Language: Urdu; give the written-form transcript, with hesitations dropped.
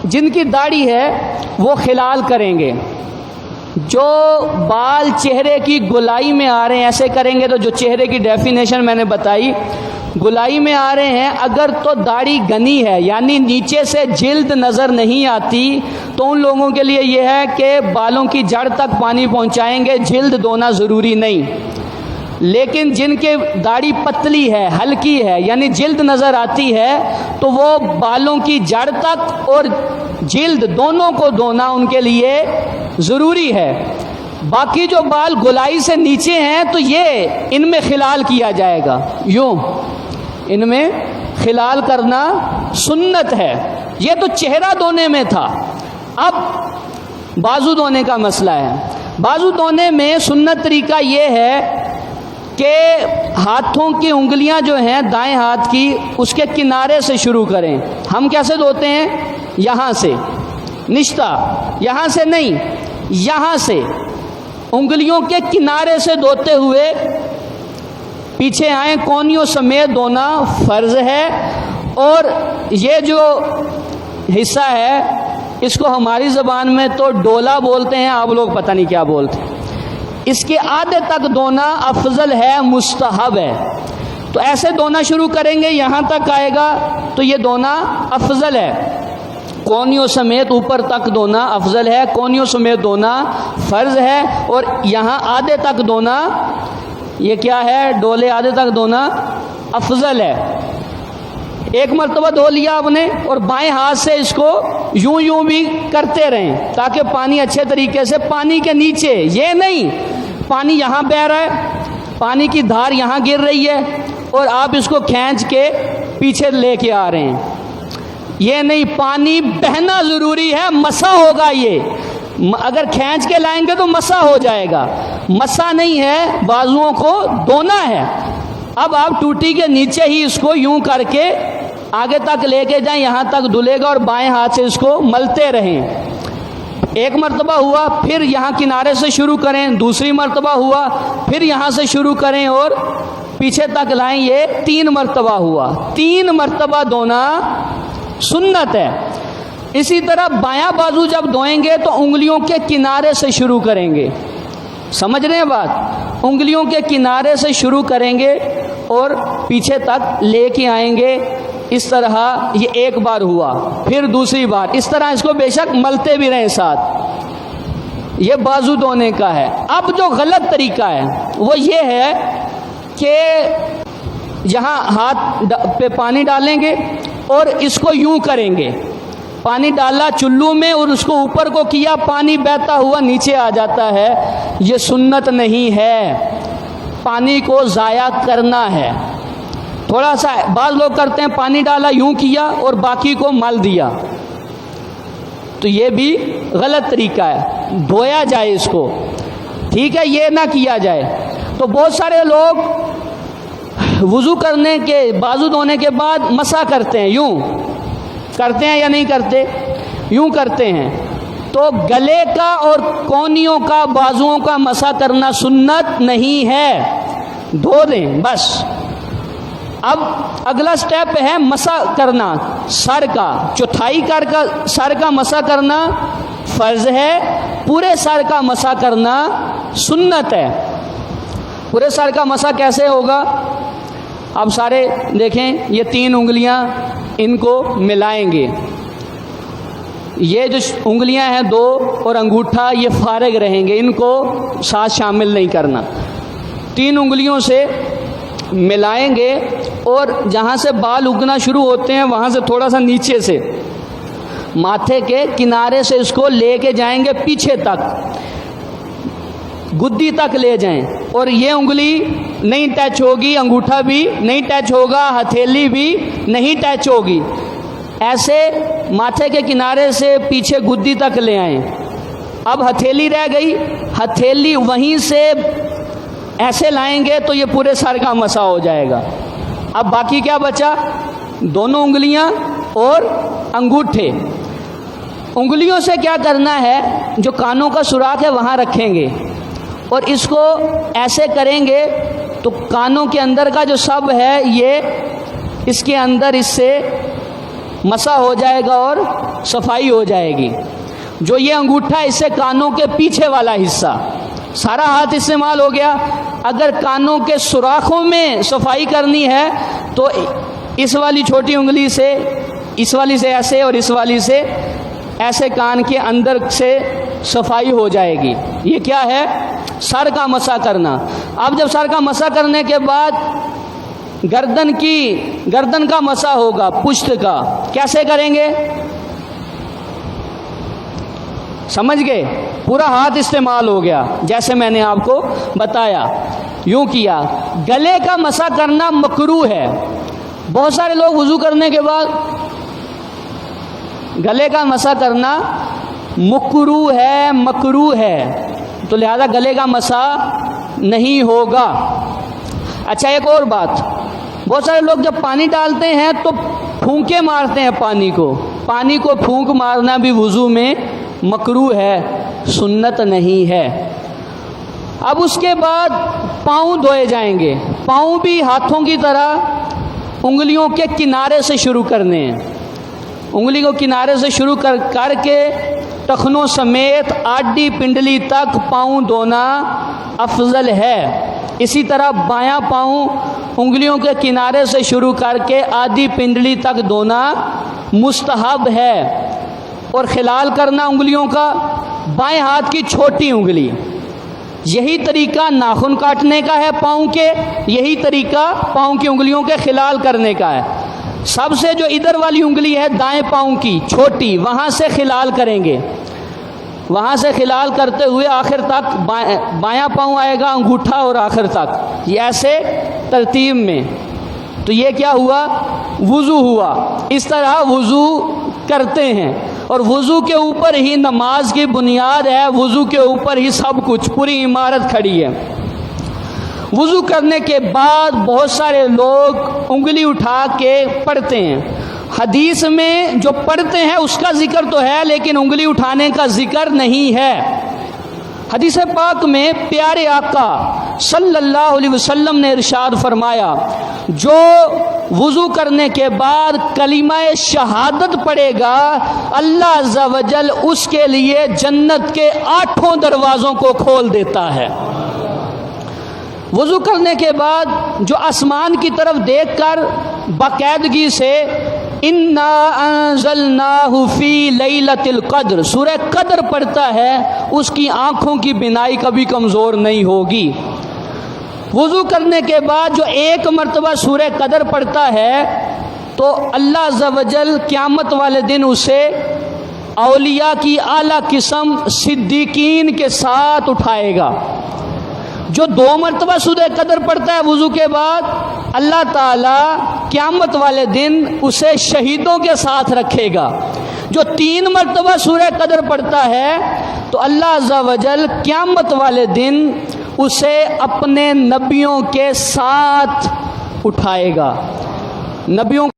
جن کی داڑھی ہے وہ خلال کریں گے. جو بال چہرے کی گولائی میں آ رہے ہیں ایسے کریں گے تو جو چہرے کی ڈیفینیشن میں نے بتائی گولائی میں آ رہے ہیں، اگر تو داڑھی گھنی ہے یعنی نیچے سے جلد نظر نہیں آتی تو ان لوگوں کے لیے یہ ہے کہ بالوں کی جڑ تک پانی پہنچائیں گے، جلد دھونا ضروری نہیں. لیکن جن کے داڑھی پتلی ہے ہلکی ہے یعنی جلد نظر آتی ہے تو وہ بالوں کی جڑ تک اور جلد دونوں کو دھونا ان کے لیے ضروری ہے. باقی جو بال گولائی سے نیچے ہیں تو یہ ان میں خلال کیا جائے گا، یوں ان میں خلال کرنا سنت ہے. یہ تو چہرہ دھونے میں تھا. اب بازو دھونے کا مسئلہ ہے. بازو دھونے میں سنت طریقہ یہ ہے کہ ہاتھوں کی انگلیاں جو ہیں دائیں ہاتھ کی اس کے کنارے سے شروع کریں. ہم کیسے دھوتے ہیں؟ یہاں سے، نشتہ یہاں سے نہیں، یہاں سے انگلیوں کے کنارے سے دھوتے ہوئے پیچھے آئیں. کونیوں سمیت دھونا فرض ہے. اور یہ جو حصہ ہے اس کو ہماری زبان میں تو ڈولا بولتے ہیں، آپ لوگ پتہ نہیں کیا بولتے ہیں. اس کے آدھے تک دھونا افضل ہے، مستحب ہے. تو ایسے دھونا شروع کریں گے، یہاں تک آئے گا تو یہ دھونا افضل ہے. کونیوں سمیت اوپر تک دھونا افضل ہے، کونیوں سمیت دھونا فرض ہے. اور یہاں آدھے تک دھونا یہ کیا ہے؟ ڈولے آدھے تک دھونا افضل ہے. ایک مرتبہ دھو لیا آپ نے اور بائیں ہاتھ سے اس کو یوں یوں بھی کرتے رہیں تاکہ پانی اچھے طریقے سے پانی کے نیچے، یہ نہیں پانی یہاں بہہ رہا ہے، پانی کی دھار یہاں گر رہی ہے اور آپ اس کو کھینچ کے پیچھے لے کے آ رہے ہیں. یہ نہیں، پانی بہنا ضروری ہے، مسا ہوگا. یہ اگر کھینچ کے لائیں گے تو مسا ہو جائے گا، مسا نہیں ہے، بازوؤں کو دھونا ہے. اب آپ ٹوٹی کے نیچے ہی اس کو یوں کر کے آگے تک لے کے جائیں، یہاں تک دھلے گا اور بائیں ہاتھ سے اس کو ملتے رہیں. ایک مرتبہ ہوا، پھر یہاں کنارے سے شروع کریں. دوسری مرتبہ ہوا، پھر یہاں سے شروع کریں اور پیچھے تک لائیں. یہ 3 مرتبہ ہوا. 3 مرتبہ دھونا سنت ہے. اسی طرح بایاں بازو جب دھوئیں گے تو انگلیوں کے کنارے سے شروع کریں گے. سمجھ رہے ہیں بات؟ انگلیوں کے کنارے سے شروع کریں گے اور پیچھے تک لے کے آئیں گے. اس طرح یہ ایک بار ہوا، پھر دوسری بار، اس طرح اس کو بے شک ملتے بھی رہیں ساتھ. یہ بازو دھونے کا ہے. اب جو غلط طریقہ ہے وہ یہ ہے کہ یہاں ہاتھ پہ پانی ڈالیں گے اور اس کو یوں کریں گے. پانی ڈالا چلو میں اور اس کو اوپر کو کیا، پانی بہتا ہوا نیچے آ جاتا ہے. یہ سنت نہیں ہے، پانی کو ضائع کرنا ہے. تھوڑا سا بعض لوگ کرتے ہیں پانی ڈالا یوں کیا اور باقی کو مل دیا، تو یہ بھی غلط طریقہ ہے. دھویا جائے اس کو، ٹھیک ہے، یہ نہ کیا جائے. تو بہت سارے لوگ وضو کرنے کے بازو دھونے کے بعد مسح کرتے ہیں. یوں کرتے ہیں یا نہیں کرتے؟ یوں کرتے ہیں. تو گلے کا اور کونیوں کا بازوؤں کا مسح کرنا سنت نہیں ہے، دھو دیں بس. اب اگلا سٹیپ ہے مسح کرنا سر کا. چوتھائی کر کا سر کا مسح کرنا فرض ہے، پورے سر کا مسح کرنا سنت ہے. پورے سر کا مسح کیسے ہوگا؟ اب سارے دیکھیں، یہ 3 انگلیاں ان کو ملائیں گے. یہ جو انگلیاں ہیں 2 اور انگوٹھا یہ فارغ رہیں گے، ان کو ساتھ شامل نہیں کرنا. 3 انگلیوں سے ملائیں گے اور جہاں سے بال اگنا شروع ہوتے ہیں وہاں سے تھوڑا سا نیچے سے ماتھے کے کنارے سے اس کو لے کے جائیں گے پیچھے تک، گدی تک لے جائیں. اور یہ انگلی نہیں ٹچ ہوگی، انگوٹھا بھی نہیں ٹچ ہوگا، ہتھیلی بھی نہیں ٹچ ہوگی. ایسے ماتھے کے کنارے سے پیچھے گدی تک لے آئیں. اب ہتھیلی رہ گئی، ہتھیلی وہیں سے ایسے لائیں گے تو یہ پورے سر کا مسح ہو جائے گا. اب باقی کیا بچا؟ دونوں انگلیاں اور انگوٹھے. انگلیوں سے کیا کرنا ہے؟ جو کانوں کا سوراخ ہے وہاں رکھیں گے اور اس کو ایسے کریں گے تو کانوں کے اندر کا جو سب ہے یہ اس کے اندر اس سے مسح ہو جائے گا اور صفائی ہو جائے گی۔ جو یہ انگوٹھا اس سے کانوں کے پیچھے والا حصہ، سارا ہاتھ استعمال ہو گیا۔ اگر کانوں کے سوراخوں میں صفائی کرنی ہے تو اس والی چھوٹی انگلی سے، اس والی سے ایسے اور اس والی سے ایسے کان کے اندر سے صفائی ہو جائے گی۔ یہ کیا ہے؟ سر کا مسح کرنا۔ اب جب سر کا مسح کرنے کے بعد گردن کا مسح ہوگا، پشت کا، کیسے کریں گے؟ سمجھ گئے؟ پورا ہاتھ استعمال ہو گیا جیسے میں نے آپ کو بتایا، یوں کیا۔ گلے کا مسح کرنا مکروہ ہے۔ بہت سارے لوگ وضو کرنے کے بعد گلے کا مسح کرنا مکروہ ہے، تو لہذا گلے کا مسح نہیں ہوگا۔ اچھا، ایک اور بات، بہت سارے لوگ جب پانی ڈالتے ہیں تو پھونکے مارتے ہیں پانی کو پھونک مارنا بھی وضو میں مکروہ ہے، سنت نہیں ہے۔ اب اس کے بعد پاؤں دھوئے جائیں گے۔ پاؤں بھی ہاتھوں کی طرح انگلیوں کے کنارے سے شروع کرنے ہیں۔ انگلی کو کنارے سے شروع کر کے ٹخنوں سمیت آڈی پنڈلی تک پاؤں دھونا افضل ہے۔ اسی طرح بایاں پاؤں انگلیوں کے کنارے سے شروع کر کے آدھی پنڈلی تک دھونا مستحب ہے۔ اور خلال کرنا انگلیوں کا، بائیں ہاتھ کی چھوٹی انگلی، یہی طریقہ ناخن کاٹنے کا ہے پاؤں کے، یہی طریقہ پاؤں کی انگلیوں کے خلال کرنے کا ہے۔ سب سے جو ادھر والی انگلی ہے دائیں پاؤں کی چھوٹی، وہاں سے خلال کریں گے، وہاں سے خلال کرتے ہوئے آخر تک بایاں پاؤں آئے گا، انگوٹھا اور آخر تک، یہ ایسے ترتیب میں۔ تو یہ کیا ہوا؟ وضو ہوا۔ اس طرح وضو کرتے ہیں، اور وضو کے اوپر ہی نماز کی بنیاد ہے، وضو کے اوپر ہی سب کچھ، پوری عمارت کھڑی ہے۔ وضو کرنے کے بعد بہت سارے لوگ انگلی اٹھا کے پڑھتے ہیں۔ حدیث میں جو پڑھتے ہیں اس کا ذکر تو ہے، لیکن انگلی اٹھانے کا ذکر نہیں ہے۔ حدیث پاک میں پیارے آقا صلی اللہ علیہ وسلم نے ارشاد فرمایا، جو وضو کرنے کے بعد کلمہ شہادت پڑھے گا، اللہ عز و جل اس کے لیے جنت کے 8 دروازوں کو کھول دیتا ہے۔ وضو کرنے کے بعد جو آسمان کی طرف دیکھ کر باقاعدگی سے انا انزلناہ فی لیلۃ القدر سورہ قدر پڑھتا ہے، اس کی آنکھوں کی بینائی کبھی کمزور نہیں ہوگی۔ وضو کرنے کے بعد جو ایک مرتبہ سورہ قدر پڑھتا ہے تو اللہ عز و جل قیامت والے دن اسے اولیاء کی اعلیٰ قسم صدیقین کے ساتھ اٹھائے گا۔ جو 2 مرتبہ سورہ قدر پڑھتا ہے وضو کے بعد، اللہ تعالیٰ قیامت والے دن اسے شہیدوں کے ساتھ رکھے گا۔ جو 3 مرتبہ سورہ قدر پڑھتا ہے تو اللہ عز و جل قیامت والے دن اسے اپنے نبیوں کے ساتھ اٹھائے گا۔ نبیوں